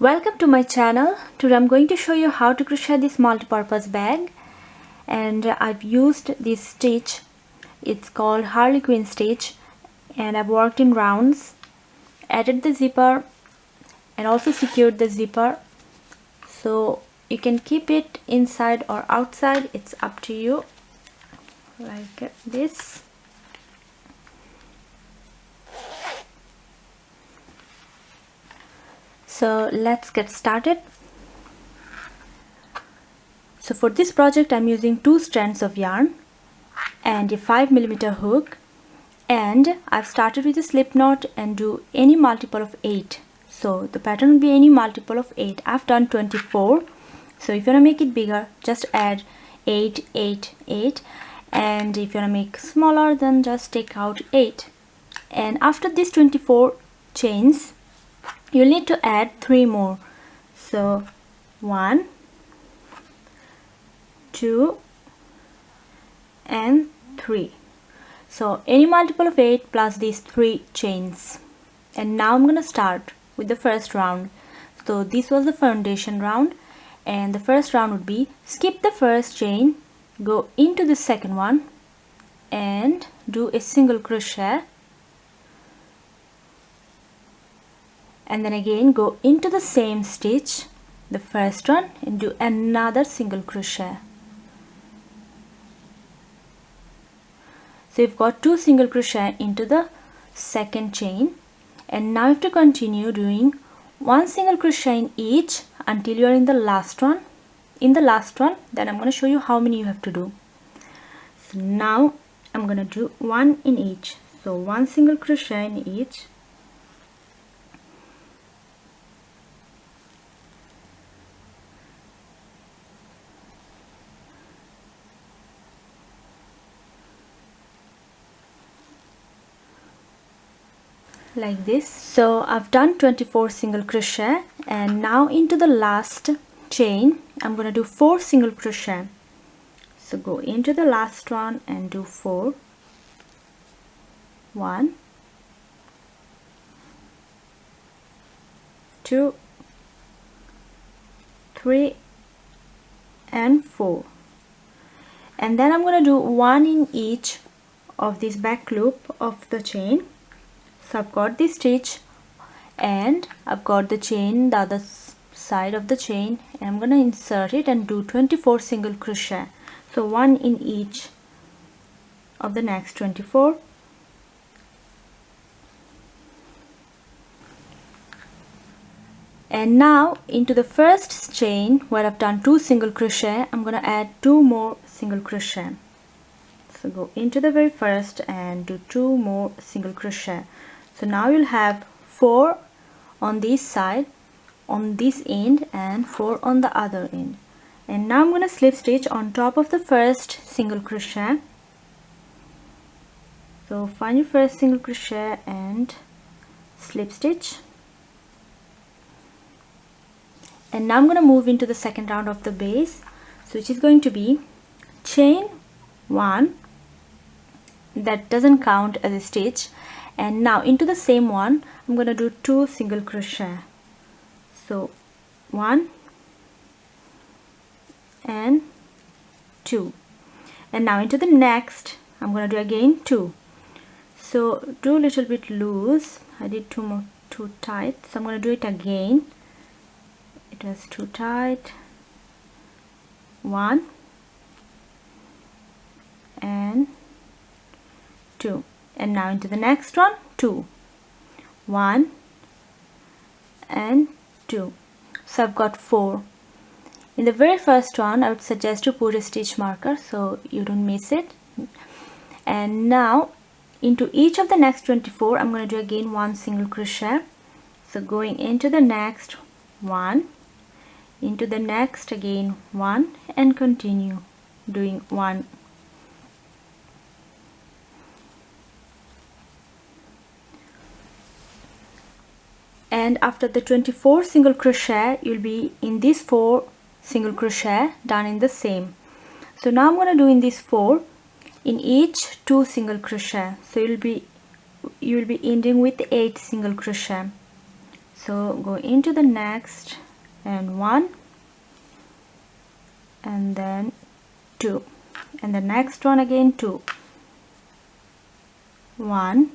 Welcome to my channel. Today I'm going to show you how to crochet this multi-purpose bag, and I've used this stitch. It's called Harlequin stitch, and I've worked in rounds, added the zipper and also secured the zipper, so you can keep it inside or outside, it's up to you, like this. So let's get started. So for this project I'm using 2 strands of yarn and a 5mm hook, and I've started with a slip knot and do any multiple of 8. So the pattern will be any multiple of 8. I've done 24. So if you want to make it bigger, just add 8, 8, 8, and if you want to make smaller, then just take out 8. And after these 24 chains, you'll need to add 3 more. So 1, 2 and 3. So any multiple of 8 plus these 3 chains. And now I'm gonna start with the first round. So this was the foundation round, and the first round would be skip the first chain, go into the second one and do a single crochet, and then again go into the same stitch, the first one, and do another single crochet. So you've got 2 single crochet into the second chain, and now you have to continue doing 1 single crochet in each until you're in the last one. In the last one, then I'm going to show you how many you have to do. So now I'm going to do 1 in each. So 1 single crochet in each. Like this. So I've done 24 single crochet, and now into the last chain I'm going to do 4 single crochet. So go into the last one and do 4. 1, 2, 3 and 4, and then I'm going to do 1 in each of this back loop of the chain. So I've got this stitch and I've got the chain, the other side of the chain, and I'm going to insert it and do 24 single crochet. So 1 in each of the next 24. And now into the first chain where I've done 2 single crochet, I'm going to add 2 more single crochet. So go into the very first and do 2 more single crochet. So now you'll have 4 on this side, on this end, and 4 on the other end. And now I'm going to slip stitch on top of the first single crochet. So find your first single crochet and slip stitch. And now I'm going to move into the second round of the base, so which is going to be chain 1, that doesn't count as a stitch, and now into the same one I'm going to do 2 single crochet. So 1 and 2, and now into the next I'm going to do again 2. So do a little bit loose, I did too tight, so I'm going to do it again. It was too tight. 1 and 2, and now into the next one 2, 1 and 2. So I've got 4. In the very first one I would suggest to put a stitch marker so you don't miss it. And now into each of the next 24 I'm going to do again 1 single crochet. So going into the next 1, into the next again 1, and continue doing 1. And after the 24 single crochet you'll be in these 4 single crochet done in the same. So now I'm going to do in these 4 in each 2 single crochet, so you will be ending with 8 single crochet. So go into the next, and 1, and then 2, and the next one again 2, 1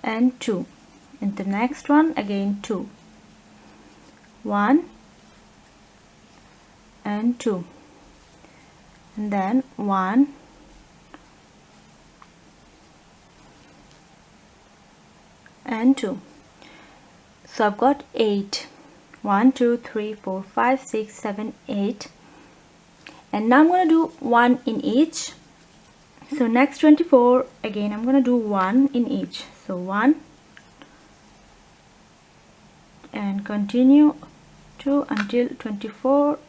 and 2, and the next one again 2, 1 and 2, and then 1 and 2. So I've got 8, 1 2 3 4 5 6 7 8, and now I'm going to do 1 in each. So next 24, again I'm going to do 1 in each. So 1, and continue to until 24.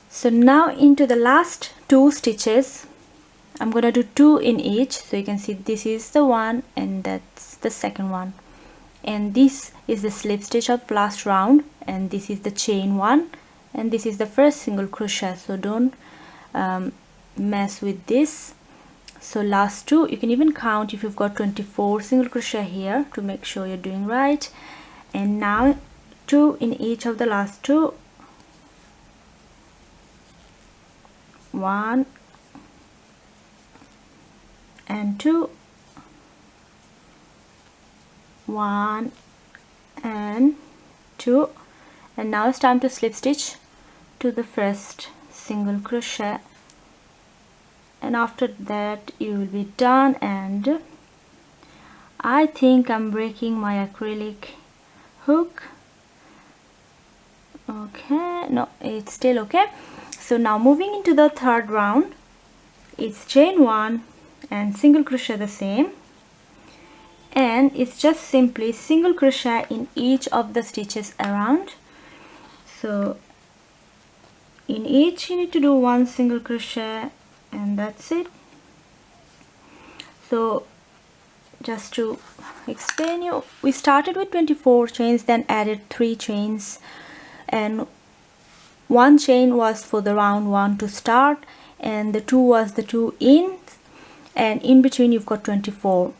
So now into the last 2 stitches, I'm going to do 2 in each. So you can see this is the one and that's the second one, and this is the slip stitch of last round, and this is the chain one, and this is the first single crochet. So don't mess with this. So last 2, you can even count if you've got 24 single crochet here to make sure you're doing right. And now 2 in each of the last 2, 1 and 2, 1 and 2, and now it's time to slip stitch to the first single crochet, and after that you will be done. And I think I'm breaking my acrylic hook. Okay, no, it's still okay. So now moving into the third round, it's chain 1 and single crochet the same, and it's just simply single crochet in each of the stitches around. So in each you need to do 1 single crochet, and that's it. So just to explain you, we started with 24 chains, then added 3 chains, and 1 chain was for the round 1 to start, and the 2 was the 2 in, and in between you've got 24.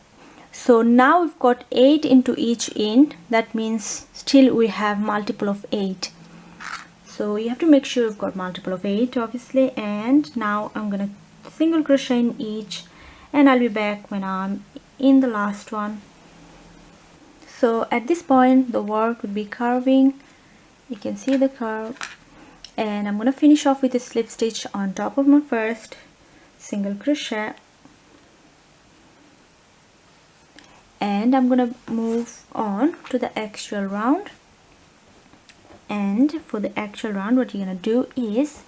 So now we've got 8 into each in. That means still we have multiple of 8. So you have to make sure you've got multiple of 8 obviously. And now I'm gonna single crochet in each, and I'll be back when I'm in the last one. So at this point the work would be curving. You can see the curve, and I'm gonna finish off with a slip stitch on top of my first single crochet, and I'm gonna move on to the actual round. And for the actual round, what you're gonna do is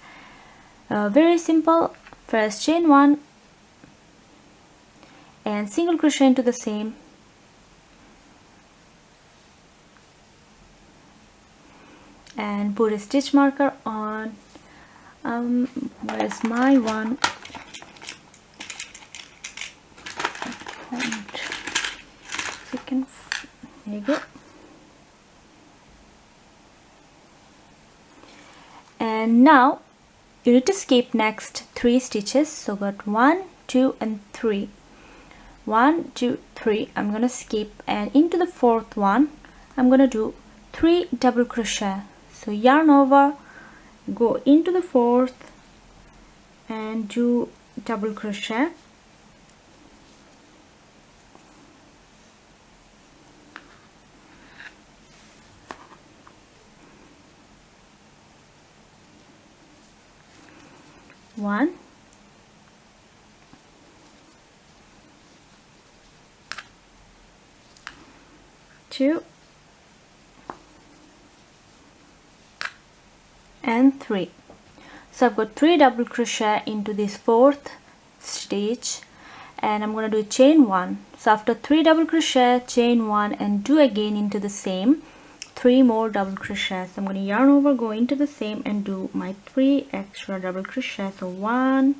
very simple. First chain 1 and single crochet into the same, and put a stitch marker on where's my one, second, there you go. And now you need to skip next 3 stitches. So got 1 2 and 3, 1 2 3. I'm gonna skip, and into the 4th one I'm gonna do 3 double crochet. So yarn over, go into the 4th and do double crochet. One, 2 and 3. So I've got 3 double crochet into this 4th stitch, and I'm going to do chain 1. So after 3 double crochet, chain 1 and do again into the same 3 more double crochet. So I'm going to yarn over, go into the same and do my 3 extra double crochet. So 1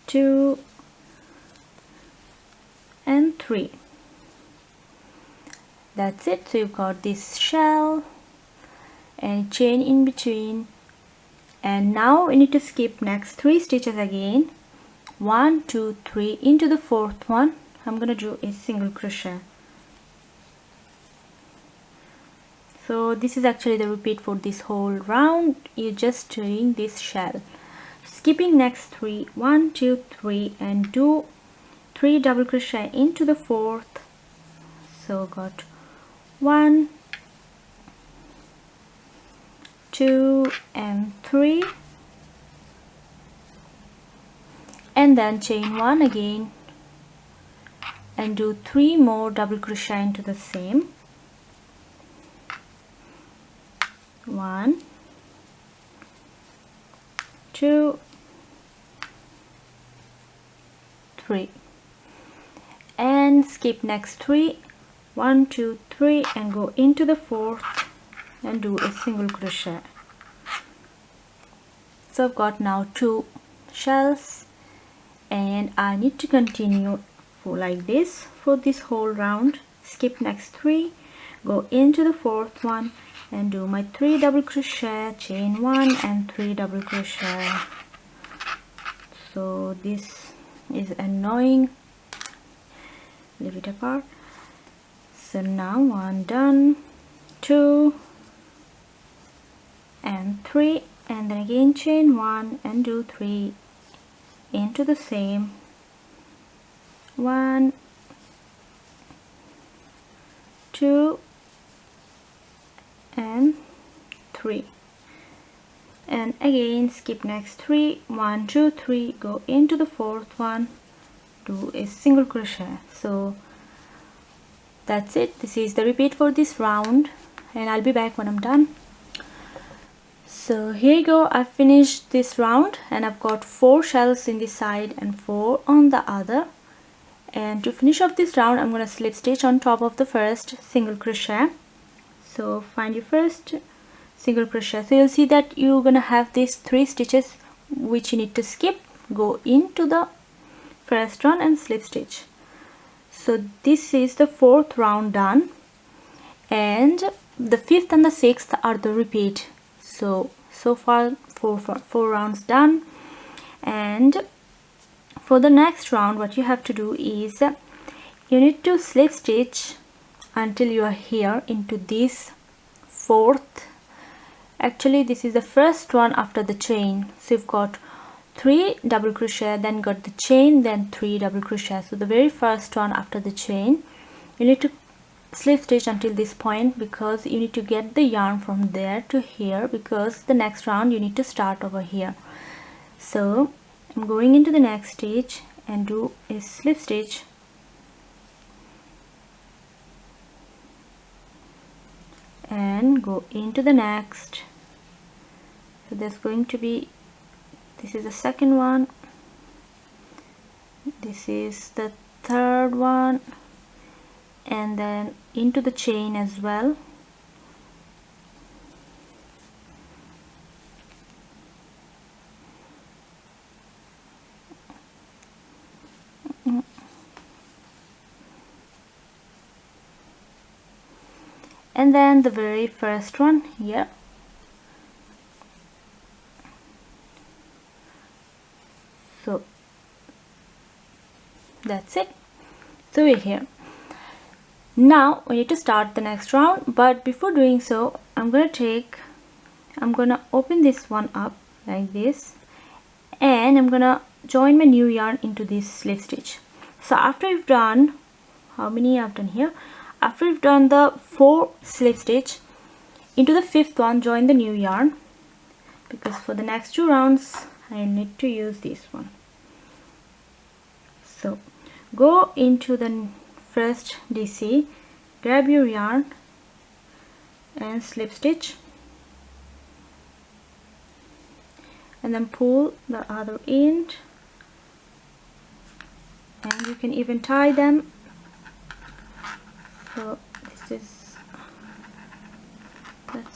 2 and 3. That's it. So you've got this shell and chain in between, and now we need to skip next 3 stitches again. 1 2 3 into the fourth one I'm gonna do a single crochet. So this is actually the repeat for this whole round. You're just doing this shell, skipping next 3, 1 2 3, and do 3 double crochet into the fourth. So got 1 2 and 3, and then chain 1 again and do 3 more double crochet into the same. 1 2 3, and skip next 3, 1 2 3, and go into the fourth and do a single crochet. So I've got now 2 shells, and I need to continue for like this for this whole round. Skip next 3, go into the fourth one and do my 3 double crochet, chain 1 and 3 double crochet. So this is annoying, leave it apart. So now 1 done, 2 and 3, and then again chain 1 and do 3 into the same. 1 2 and 3, and again skip next 3, 1 2 3, go into the fourth one, do a single crochet. So that's it. This is the repeat for this round, and I'll be back when I'm done. So here you go, I've finished this round, and I've got 4 shells in this side and 4 on the other. And to finish off this round, I'm going to slip stitch on top of the first single crochet. So find your first single crochet. So you'll see that you're going to have these 3 stitches which you need to skip. Go into the first one and slip stitch. So this is the 4th round done, and the 5th and the 6th are the repeat. So far 4 rounds done, and for the next round what you have to do is you need to slip stitch until you are here into this 4th. Actually this is the first one after the chain. So you've got 3 double crochet, then got the chain, then 3 double crochet. So the very first one after the chain, you need to slip stitch until this point, because you need to get the yarn from there to here, because the next round you need to start over here. So I'm going into the next stitch and do a slip stitch, and go into the next. So there's going to be, this is the second one, this is the third one, and then into the chain as well. And then the very first one here. So that's it. So we're here. Now we need to start the next round, but before doing so, I'm gonna open this one up like this, and I'm gonna join my new yarn into this slip stitch. So after you've done, how many I've done here, after you've done the 4 slip stitch into the 5th one, join the new yarn, because for the next 2 rounds I need to use this one. So go into the first DC, grab your yarn and slip stitch, and then pull the other end, and you can even tie them. So that's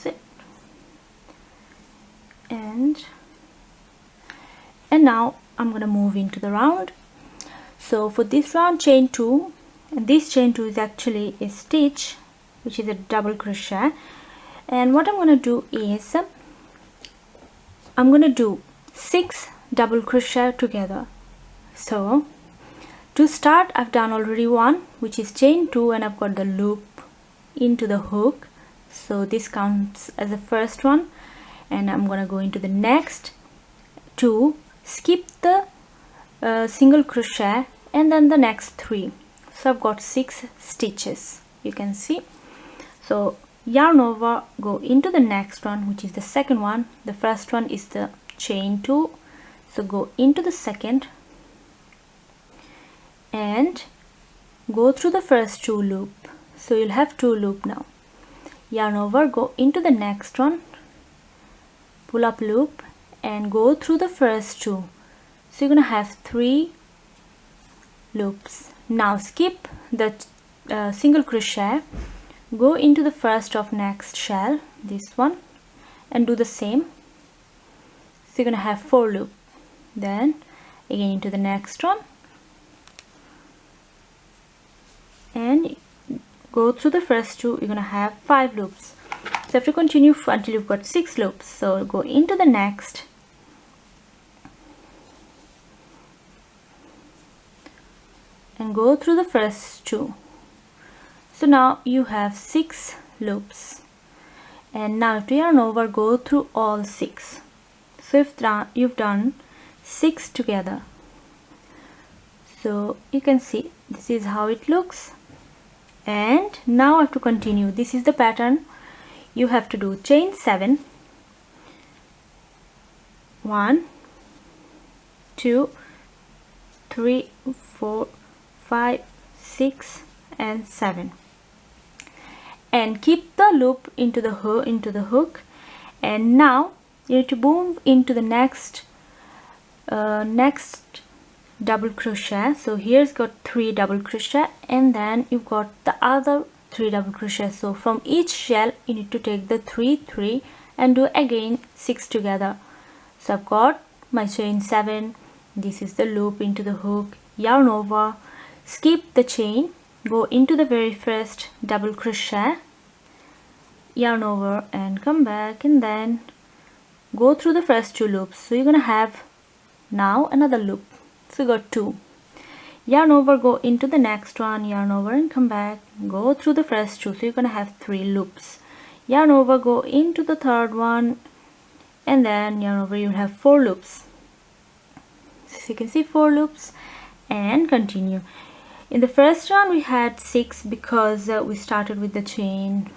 it. And now I'm gonna move into the round. So for this round, chain 2, and this chain 2 is actually a stitch which is a double crochet, and what I'm gonna do is I'm gonna do 6 double crochet together. So to start, I've done already one, which is chain 2, and I've got the loop into the hook, so this counts as the first one. And I'm gonna go into the next 2, skip the single crochet, and then the next 3. So I've got 6 stitches, you can see. So yarn over, go into the next one, which is the second one. The first one is the chain 2, so go into the second and go through the first 2 loop. So you'll have 2 loop now. Yarn over, go into the next one, pull up loop and go through the first 2. So you're gonna have 3 loops. Now skip the single crochet, go into the first of next shell, this one, and do the same. So you're gonna have 4 loops. Then again into the next one and go through the first 2. You're gonna have 5 loops. So you have to continue until you've got 6 loops. So go into the next and go through the first 2. So now you have 6 loops, and now if you yarn over, go through all 6. So you've done 6 together. So you can see this is how it looks. And now I have to continue. This is the pattern. You have to do chain 7, 1, 2, 3, 4, 5, 6 and 7, and keep the loop into the hook. And now you need to move into the next double crochet. So here's got 3 double crochet, and then you've got the other 3 double crochet. So from each shell you need to take the 3 and do again 6 together. So I've got my chain 7, this is the loop into the hook, yarn over, skip the chain, go into the very first double crochet, yarn over and come back, and then go through the first 2 loops. So you're gonna have now another loop. So you got 2. Yarn over, go into the next one, yarn over and come back, go through the first 2. So you're gonna have 3 loops. Yarn over, go into the third one, and then yarn over, you'll have 4 loops. So you can see 4 loops, and continue. In the first one we had 6 because we started with the chain,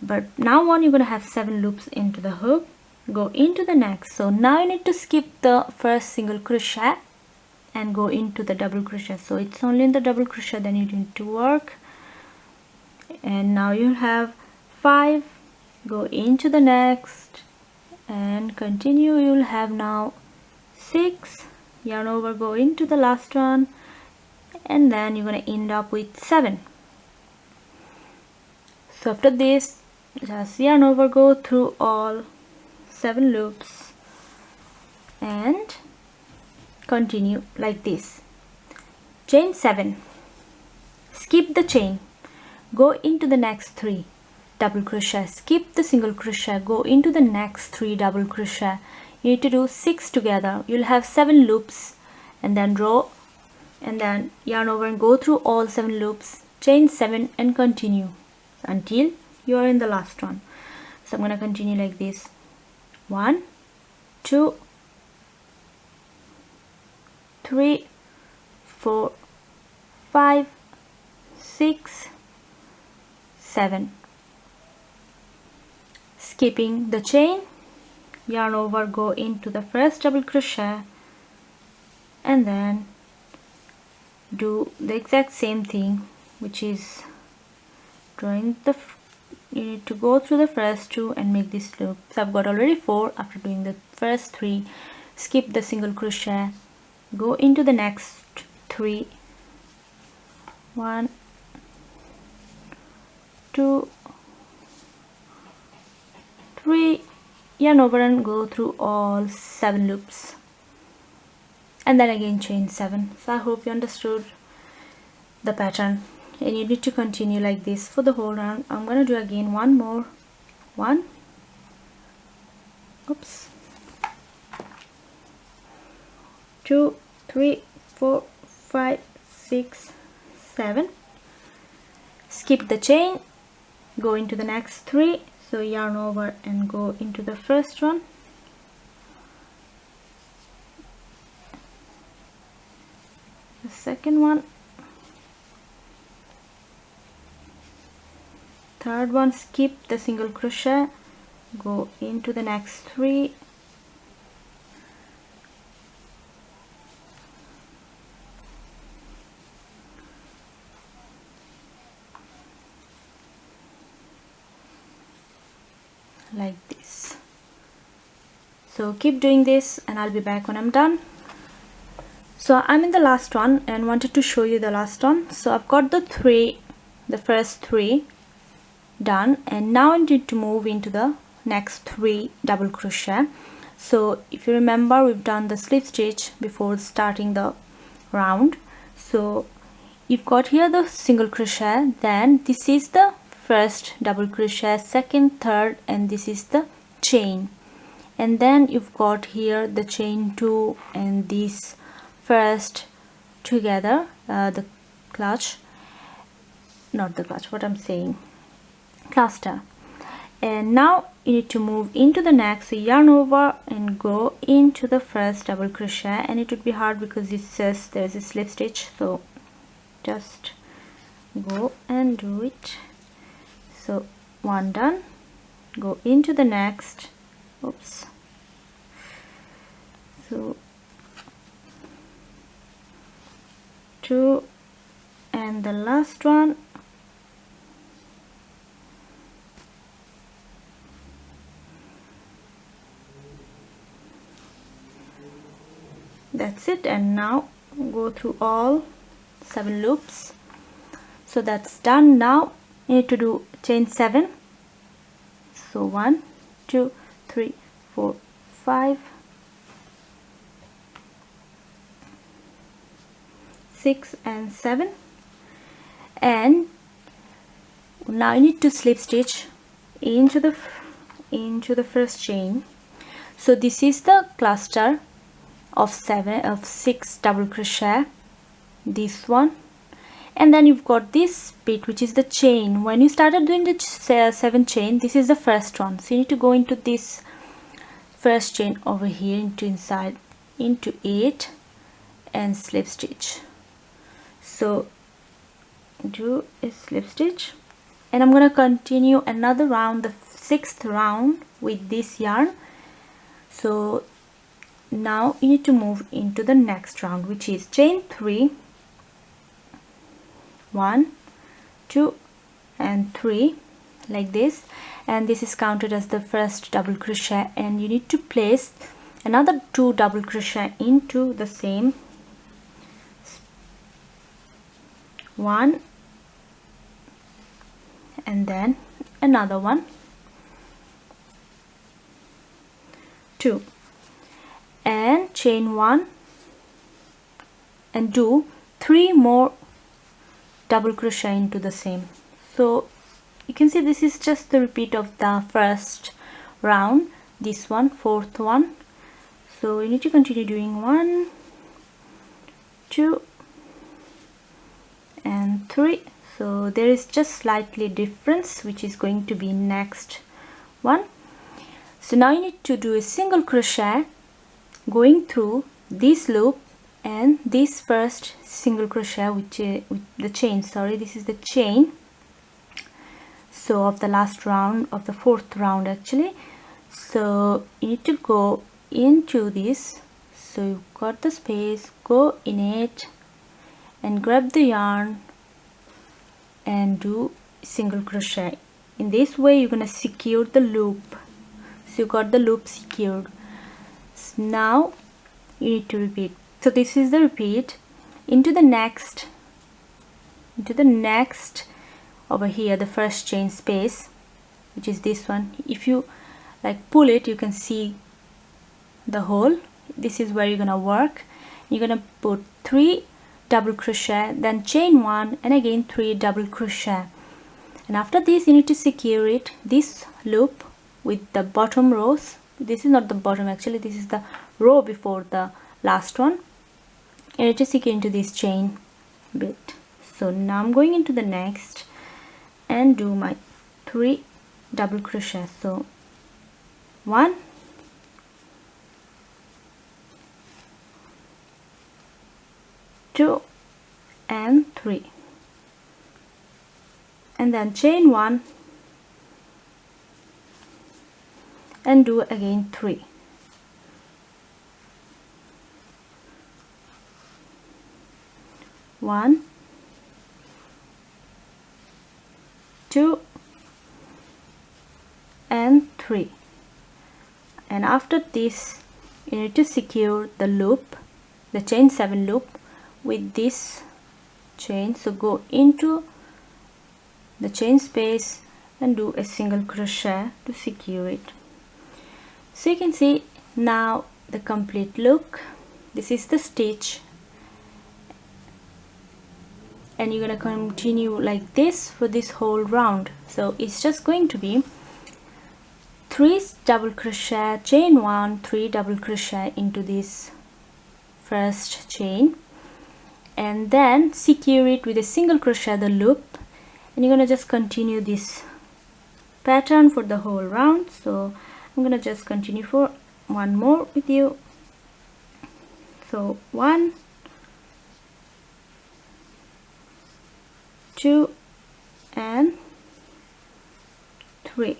but now on you're gonna have 7 loops into the hook. Go into the next. So now you need to skip the first single crochet and go into the double crochet. So it's only in the double crochet then you need to work. And now you'll have 5. Go into the next and continue. You'll have now 6. Yarn over, go into the last one, and then you're going to end up with 7. So after this, just yarn over, go through all 7 loops and continue like this. Chain 7, skip the chain, go into the next 3 double crochet, skip the single crochet, go into the next 3 double crochet. You need to do 6 together. You'll have 7 loops, and then draw and then yarn over and go through all 7 loops, chain 7 and continue until you are in the last one. So I'm going to continue like this. 1, 2, 3, 4, 5, 6, 7. Skipping the chain, yarn over, go into the first double crochet, and then do the exact same thing, which is drawing the you need to go through the first 2 and make this loop. So I've got already 4 after doing the first 3. Skip the single crochet, go into the next 3, 1, 2, 3, yarn over and go through all 7 loops, and then again chain 7. So I hope you understood the pattern, and you need to continue like this for the whole round. I'm going to do again one more. 1, oops, 2, 3 4 5 6 7. Skip the chain, go into the next 3, so yarn over and go into the first one, the second one, third one, skip the single crochet, go into the next 3, like this. So keep doing this and I'll be back when I'm done. So I'm in the last one and wanted to show you the last one. So I've got the first 3 done, and now I need to move into the next 3 double crochet. So if you remember, we've done the slip stitch before starting the round. So you've got here the single crochet, then this is the first double crochet, second, third, and this is the chain, and then you've got here the chain 2 and this first together, the clutch, not the clutch, what I'm saying, cluster. And now you need to move into the next, so yarn over and go into the first double crochet, and it would be hard because it says there's a slip stitch, so just go and do it. So 1 done, go into the next, oops, so 2 and the last one, that's it. And now go through all 7 loops. So that's done. Now you need to do chain 7. So 1 2 3 4 5 6 and 7, and now you need to slip stitch into the first chain. So this is the cluster of 6 double crochet, this one, and then you've got this bit which is the chain. When you started doing the 7 chain, this is the first one, so you need to go into this first chain over here into 8 and slip stitch. So do a slip stitch, and I'm gonna continue another round, the 6th round, with this yarn. So now you need to move into the next round, which is chain 3, 1 2 and 3, like this, and this is counted as the first double crochet, and you need to place another 2 double crochet into the same 1 and then another one, 2, and chain 1 and do 3 more double crochet into the same. So you can see this is just the repeat of the first round, this one, 4th one. So you need to continue doing 1 2 and 3. So there is just slightly difference, which is going to be next one. So now you need to do a single crochet going through this loop and this first single crochet with the chain, sorry, this is the chain, so of the last round, of the 4th round actually. So you need to go into this, so you've got the space, go in it and grab the yarn and do single crochet. In this way you're gonna secure the loop, so you got the loop secured. So now you need to repeat, so this is the repeat into the next over here, the first chain space, which is this one. If you like pull it, you can see the hole. This is where you're gonna work. You're gonna put 3 double crochet, then chain 1 and again 3 double crochet, and after this you need to secure it, this loop, with the bottom rows. This is not the bottom actually, this is the row before the last one. you need to secure into this chain bit. So now I'm going into the next and do my 3 double crochet. So 1, 2 and 3, and then chain 1 and do again 3. 1, 2 and 3, and after this you need to secure the loop, the chain 7 loop, with this chain. So go into the chain space and do a single crochet to secure it. So you can see now the complete look. This is the stitch, and you're going to continue like this for this whole round. So it's just going to be 3 double crochet, chain 1, 3 double crochet into this first chain, and then secure it with a single crochet the loop, and you're going to just continue this pattern for the whole round. So I'm going to just continue for one more with you. So 1, 2 and 3,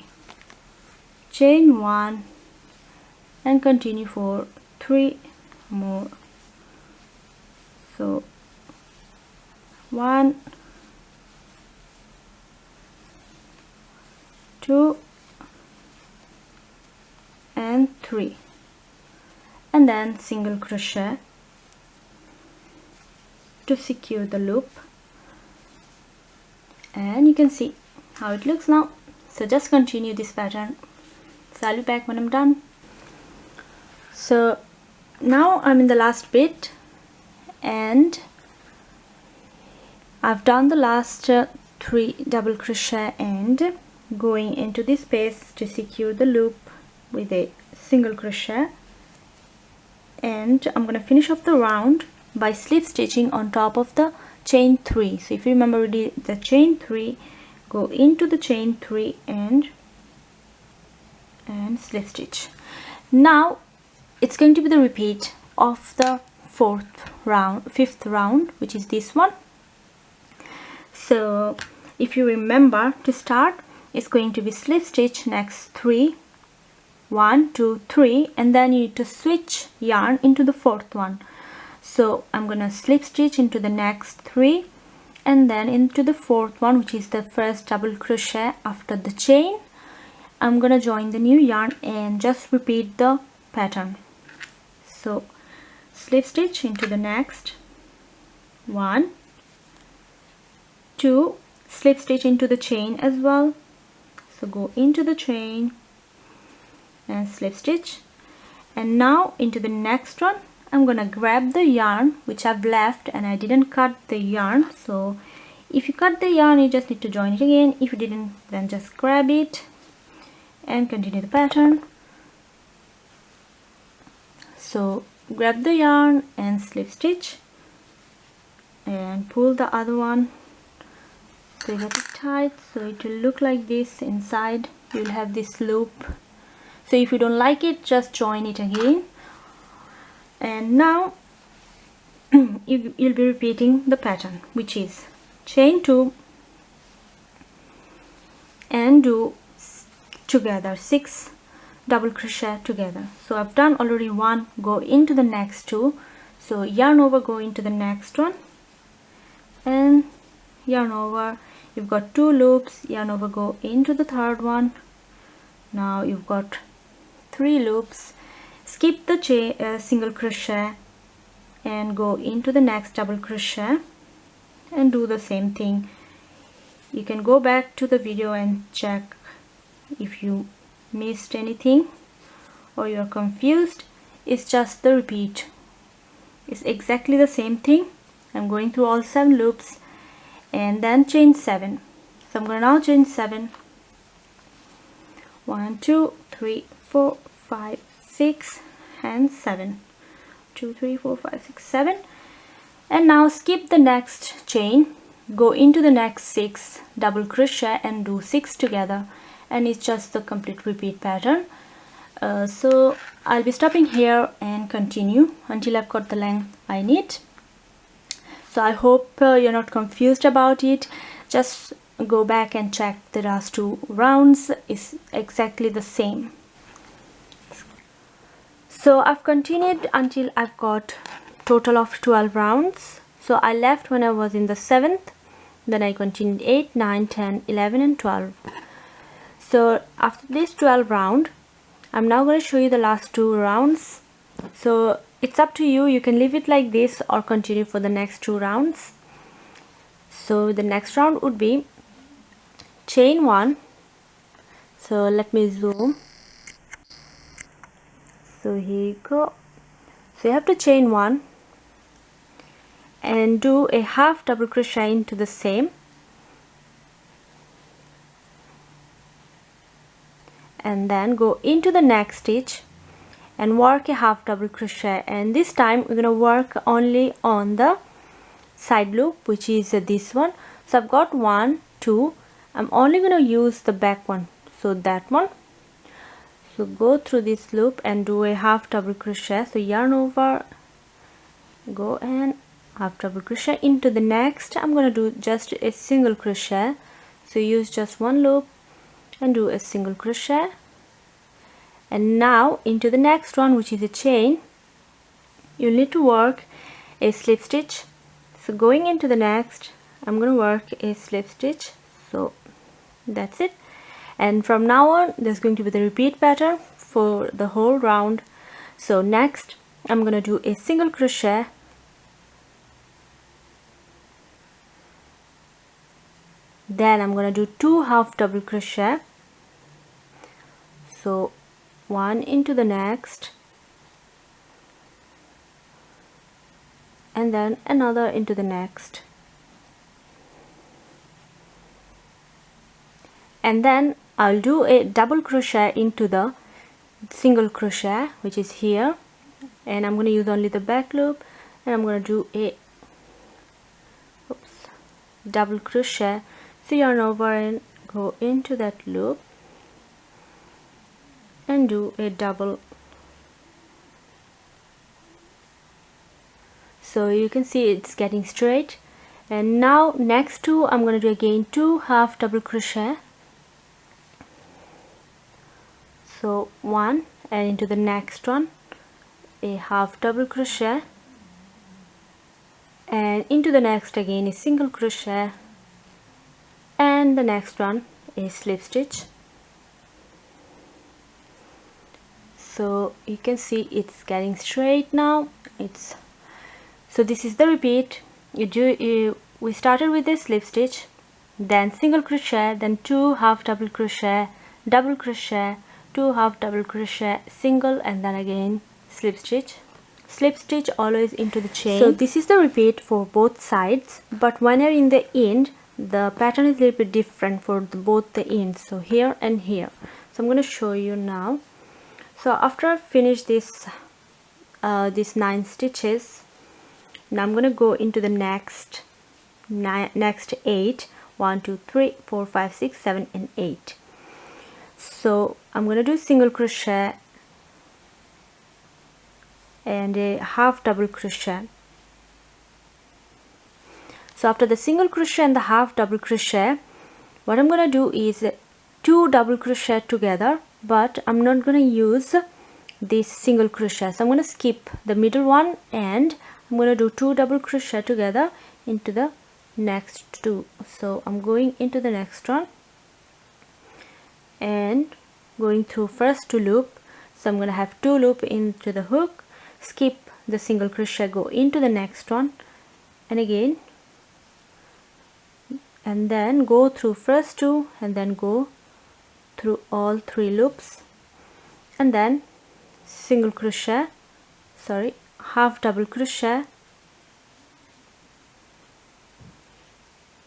chain 1 and continue for 3 more. So 1, 2 and 3, and then single crochet to secure the loop, and you can see how it looks now. So just continue this pattern. So I'll be back when I'm done. So now I'm in the last bit, and I've done the last 3 double crochet and going into this space to secure the loop with a single crochet, and I'm going to finish off the round by slip stitching on top of the chain 3. So if you remember, we did the chain 3, go into the chain 3 and slip stitch. Now it's going to be the repeat of the fifth round, which is this one. So if you remember, to start, it's going to be slip stitch next 3, 1, 2, 3, and then you need to switch yarn into the 4th one. So I'm gonna slip stitch into the next 3 and then into the 4th one, which is the first double crochet after the chain. I'm gonna join the new yarn and just repeat the pattern. So slip stitch into the next 1, 2, slip stitch into the chain as well. So go into the chain and slip stitch, and now into the next one I'm gonna grab the yarn which I've left, and I didn't cut the yarn. So if you cut the yarn, you just need to join it again. If you didn't, then just grab it and continue the pattern. So grab the yarn and slip stitch and pull the other one, so you get it tight, so it will look like this. Inside you'll have this loop. So if you don't like it, just join it again. And now you'll be repeating the pattern, which is chain 2 and do together 6 double crochet together. So I've done already 1, go into the next 2, so yarn over, go into the next one and yarn over. You've got 2 loops, yarn over, go into the 3rd one. Now you've got 3 loops, skip the single crochet and go into the next double crochet and do the same thing. You can go back to the video and check if you missed anything or you're confused. It's just the repeat. It's exactly the same thing. I'm going through all 7 loops and then chain 7. So I'm going to now chain 7. 1, 2, 3, 4, 5, 6 and 7. 2, 3, 4, 5, 6, 7. And now skip the next chain, go into the next 6 double crochet and do 6 together, and it's just the complete repeat pattern. So I'll be stopping here and continue until I've got the length I need. So I hope you're not confused about it. Just go back and check the last 2 rounds is exactly the same. So I've continued until I've got total of 12 rounds. So I left when I was in the 7th, then I continued 8, 9, 10, 11 and 12. So after this 12 round, I'm now going to show you the last 2 rounds. So it's up to you, you can leave it like this or continue for the next 2 rounds. So the next round would be chain 1. So let me zoom. So here you go. So you have to chain 1 and do a half double crochet into the same, and then go into the next stitch and work a half double crochet, and this time we're going to work only on the side loop, which is this one. So I've got 1, 2, I'm only going to use the back one, so that one. So go through this loop and do a half double crochet. So yarn over, go and half double crochet into the next. I'm going to do just a single crochet, so use just one loop and do a single crochet. And now into the next one, which is a chain, you need to work a slip stitch. So going into the next, I'm going to work a slip stitch. So that's it, and from now on there's going to be the repeat pattern for the whole round. So next I'm going to do a single crochet, then I'm going to do 2 half double crochet. So one into the next, and then another into the next, and then I'll do a double crochet into the single crochet, which is here, and I'm going to use only the back loop, and I'm going to do a double crochet. So yarn over and go into that loop and do a double. So you can see it's getting straight. And now next 2 I'm going to do again 2 half double crochet. So 1, and into the next one a half double crochet, and into the next again a single crochet, and the next one a slip stitch. So you can see it's getting straight now. So this is the repeat. We started with a slip stitch, then single crochet, then 2 half double crochet, double crochet, 2 half double crochet, single, and then again slip stitch. Slip stitch always into the chain. So this is the repeat for both sides, but when you're in the end, the pattern is a little bit different for both the ends, so here and here. So I'm going to show you now. So after I finish this these 9 stitches, now I'm going to go into the next 8. 1, 2, 3, 4, 5, 6, 7 and 8. So I'm going to do single crochet and a half double crochet. So after the single crochet and the half double crochet, what I'm going to do is 2 double crochet together, but I'm not going to use this single crochet. So I'm going to skip the middle one and I'm going to do 2 double crochet together into the next 2. So I'm going into the next one and going through first 2 loop. So I'm going to have 2 loop into the hook, skip the single crochet, go into the next one, and again, and then go through first 2 and then go through all 3 loops, and then single crochet, half double crochet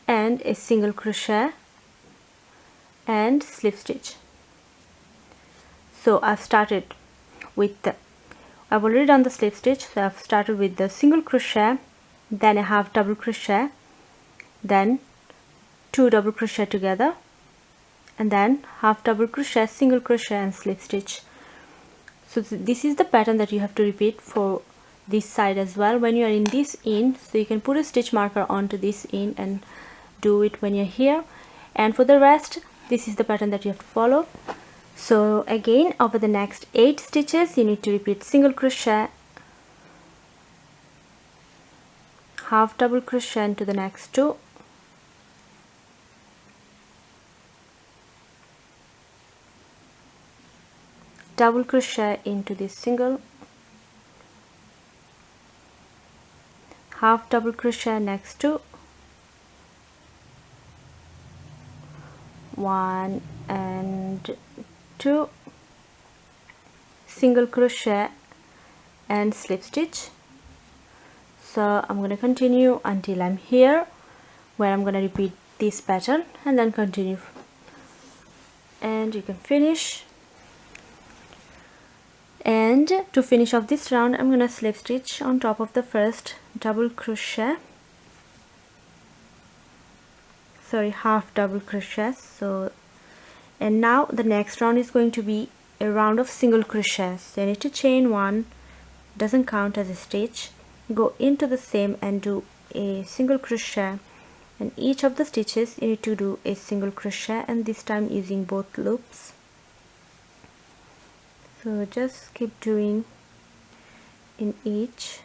and a single crochet and slip stitch. So I've already done the slip stitch, so I've started with the single crochet, then a half double crochet, then 2 double crochet together, and then half double crochet, single crochet and slip stitch. So this is the pattern that you have to repeat for this side as well when you are in this end. So you can put a stitch marker onto this end and do it when you're here, and for the rest this is the pattern that you have to follow. So again, over the next 8 stitches you need to repeat single crochet, half double crochet into the next 2, double crochet into this single, half double crochet next 2, 1 and 2, single crochet and slip stitch. So I'm going to continue until I'm here, where I'm going to repeat this pattern and then continue, and you can finish. And to finish off this round, I'm going to slip stitch on top of the first double crochet, sorry, half double crochet. So, and now the next round is going to be a round of single crochets. So you need to chain 1, doesn't count as a stitch, go into the same and do a single crochet, and each of the stitches you need to do a single crochet, and this time using both loops. So just keep doing in each.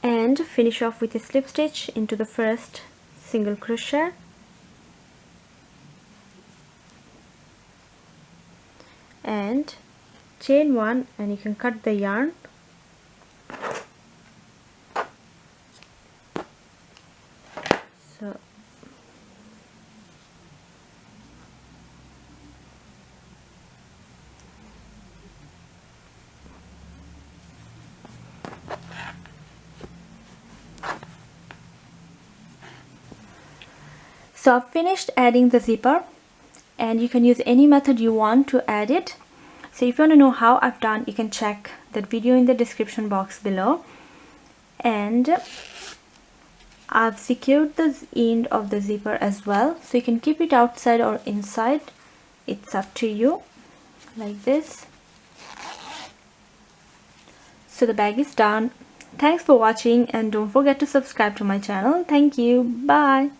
And finish off with a slip stitch into the first single crochet, and chain 1, and you can cut the yarn. So I've finished adding the zipper, and you can use any method you want to add it. So if you want to know how I've done, you can check that video in the description box below. And I've secured the end of the zipper as well, so you can keep it outside or inside, it's up to you, like this. So the bag is done. Thanks for watching, and don't forget to subscribe to my channel. Thank you. Bye.